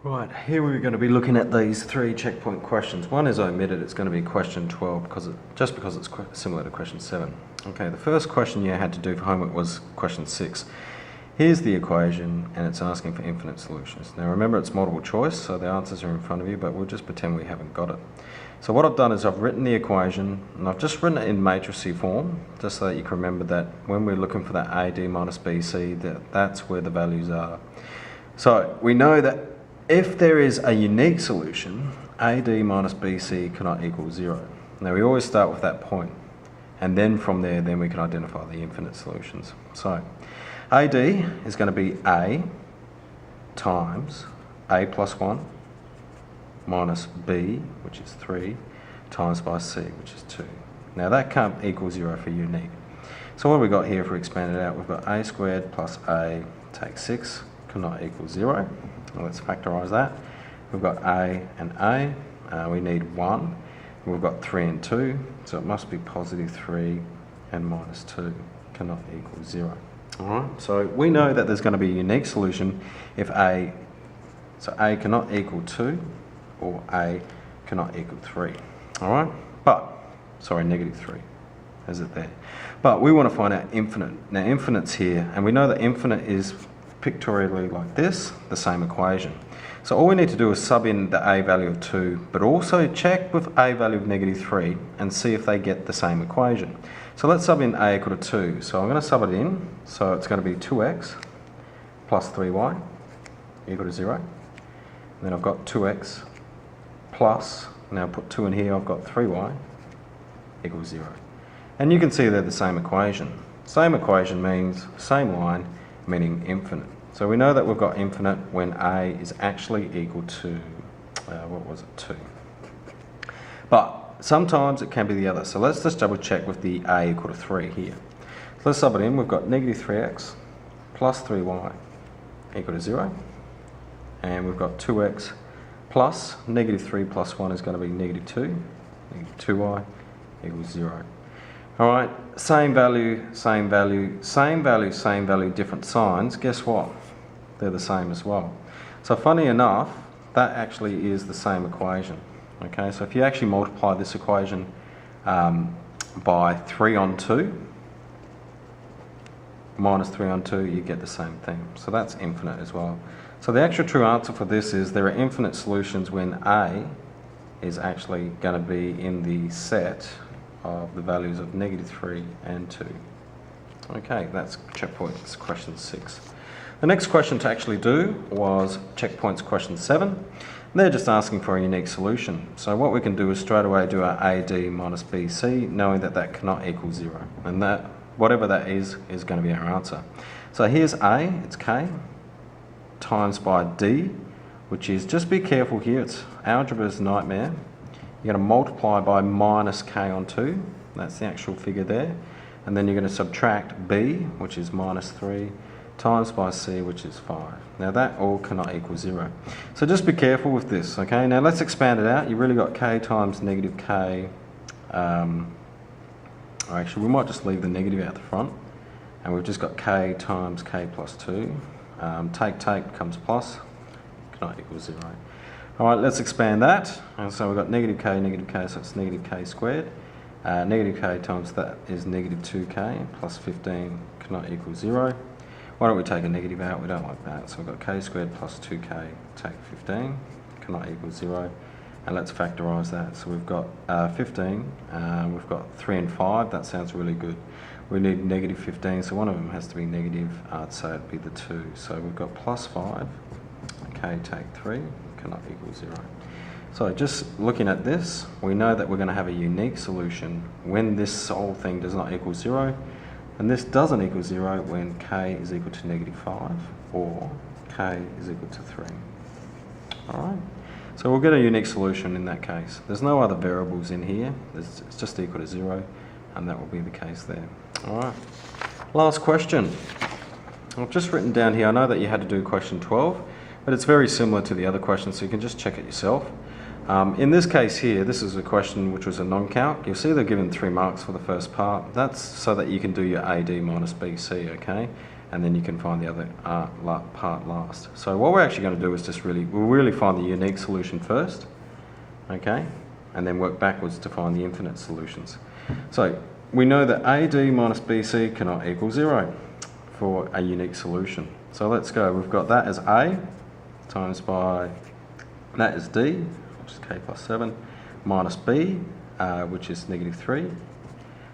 Right, here we're going to be looking at these three checkpoint questions. One is omitted, it's going to be question 12 just because it's similar to question 7. Okay, the first question you had to do for homework was question 6. Here's the equation and it's asking for infinite solutions. Now remember it's multiple choice, so the answers are in front of you, but we'll just pretend we haven't got it. So what I've done is I've written the equation and I've just written it in matrixy form, just so that you can remember that when we're looking for that AD minus BC, that's where the values are. So we know that if there is a unique solution, AD minus BC cannot equal 0. Now we always start with that point, and then from there we can identify the infinite solutions. So AD is going to be A times A plus 1 minus B, which is 3, times by C, which is 2. Now that can't equal 0 for unique. So what have we got here if we expand it out? We've got A squared plus A take 6 cannot equal 0. Well, let's factorise that. We've got A and A. We need 1. We've got 3 and 2. So it must be positive 3 and minus 2 cannot equal 0. Alright, so we know that there's going to be a unique solution if A cannot equal 2 or A cannot equal 3. Alright, negative 3. Is it there? But we want to find out infinite. Now infinite's here, and we know that infinite is pictorially like this, the same equation. So all we need to do is sub in the A value of 2, but also check with A value of negative 3 and see if they get the same equation. So let's sub in A equal to 2. So I'm going to sub it in, so it's going to be 2x plus 3y equal to 0. And then I've got 2x plus, now put 2 in here, I've got 3y equals 0. And you can see they're the same equation. Same equation means same line, meaning infinite. So we know that we've got infinite when A is actually equal to, 2. But sometimes it can be the other. So let's just double check with the A equal to 3 here. So let's sub it in. We've got negative 3x plus 3y equal to 0. And we've got 2x plus negative 3 plus 1 is going to be negative 2. Negative 2y equals 0. Alright, same value, same value, same value, same value, different signs. Guess what? They're the same as well. So funny enough, that actually is the same equation. Okay, so if you actually multiply this equation by 3 on 2, minus 3 on 2, you get the same thing. So that's infinite as well. So the actual true answer for this is there are infinite solutions when A is actually going to be in the set of the values of negative 3 and 2. Okay, that's checkpoints question 6. The next question to actually do was checkpoints question 7. They're just asking for a unique solution. So what we can do is straight away do our AD minus BC, knowing that that cannot equal 0. And that, whatever that is going to be our answer. So here's A, it's K, times by D, which is, just be careful here, it's algebra's nightmare. You're going to multiply by minus k on 2, that's the actual figure there, and then you're going to subtract b, which is minus 3, times by c, which is 5. Now that all cannot equal 0. So just be careful with this, okay? Now let's expand it out. You've really got k times negative k. Actually, we might just leave the negative out the front, and we've just got k times k plus 2. Take becomes plus, cannot equal 0. Alright, let's expand that. And so we've got negative k, so it's negative k squared. Negative k times that is negative 2k plus 15 cannot equal 0. Why don't we take a negative out? We don't like that. So we've got k squared plus 2k take 15 cannot equal 0. And let's factorise that. So we've got 15, we've got 3 and 5. That sounds really good. We need negative 15, so one of them has to be negative. I'd say it'd be the 2. So we've got plus 5, k take 3. Cannot equal 0. So just looking at this, we know that we're going to have a unique solution when this whole thing does not equal 0, and this doesn't equal 0 when k is equal to negative 5 or k is equal to 3. Alright, so we'll get a unique solution in that case. There's no other variables in here, it's just equal to 0, and that will be the case there. Alright, last question. I've just written down here, I know that you had to do question 12, but it's very similar to the other questions, so you can just check it yourself. In this case here, this is a question which was a non-calc. You'll see they're given 3 marks for the first part. That's so that you can do your AD minus BC, okay? and then you can find the other part last. So what we're actually going to do is just we'll really find the unique solution first, okay, and then work backwards to find the infinite solutions. So we know that AD minus BC cannot equal 0 for a unique solution. So let's go. We've got that as A times by, that is D, which is K plus 7, minus B, which is negative 3,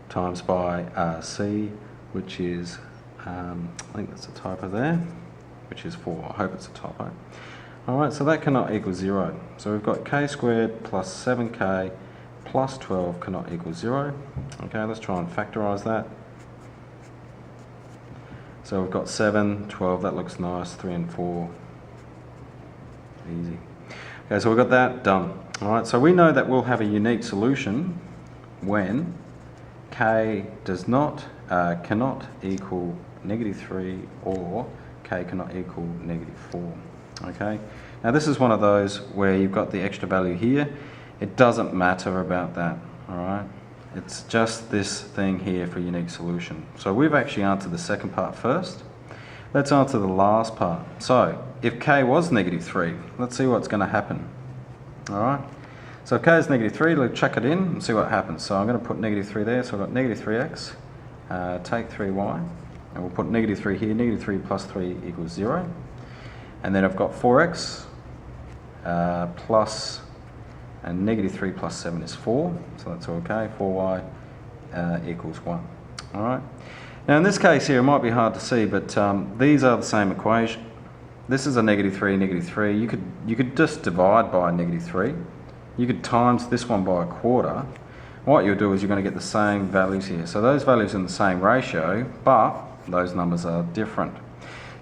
times by C, which is, I think that's a typo there, which is 4. I hope it's a typo. Alright, so that cannot equal 0. So we've got K squared plus 7K plus 12 cannot equal 0. Okay, let's try and factorise that. So we've got 7, 12, that looks nice, 3 and 4. Easy. Okay, so we've got that done. Alright, so we know that we'll have a unique solution when K does not, cannot equal negative 3 or K cannot equal negative 4. Okay, now this is one of those where you've got the extra value here. It doesn't matter about that, alright? It's just this thing here for unique solution. So we've actually answered the second part first. Let's answer the last part. So if K was negative 3, let's see what's going to happen. Alright, so if K is negative 3, let's chuck it in and see what happens. So I'm going to put negative 3 there, so I've got negative 3x, take 3y, and we'll put negative 3 here, negative 3 plus 3 equals 0. And then I've got 4x plus, and negative 3 plus 7 is 4, so that's okay, 4y equals 1. Alright, now in this case here it might be hard to see, but these are the same equation. This is a negative 3, negative 3. You could just divide by negative 3. You could times this one by a quarter. What you'll do is you're going to get the same values here. So those values are in the same ratio, but those numbers are different.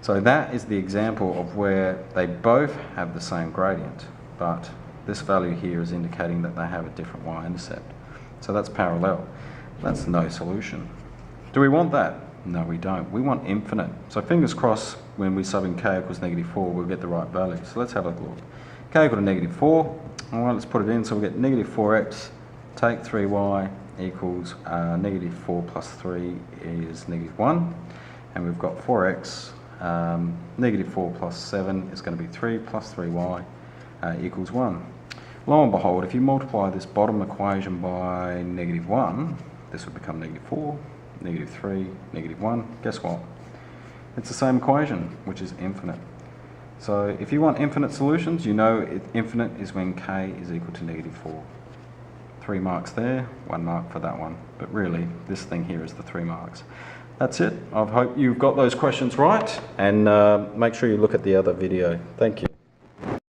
So that is the example of where they both have the same gradient, but this value here is indicating that they have a different y-intercept. So that's parallel. That's no solution. Do we want that? No, we don't. We want infinite. So fingers crossed, when we sub in K equals negative 4, we'll get the right value. So let's have a look. K equal to negative 4. All right, let's put it in. So we'll get negative 4x, take 3y equals negative 4 plus 3 is negative 1. And we've got 4x, negative 4 plus 7 is going to be 3 plus 3y equals 1. Lo and behold, if you multiply this bottom equation by negative 1, this would become negative 4, negative 3, negative 1. Guess what? It's the same equation, which is infinite. So if you want infinite solutions, you know infinite is when K is equal to negative 4. 3 marks there, 1 mark for that one. But really, this thing here is the 3 marks. That's it. I hope you've got those questions right, and make sure you look at the other video. Thank you.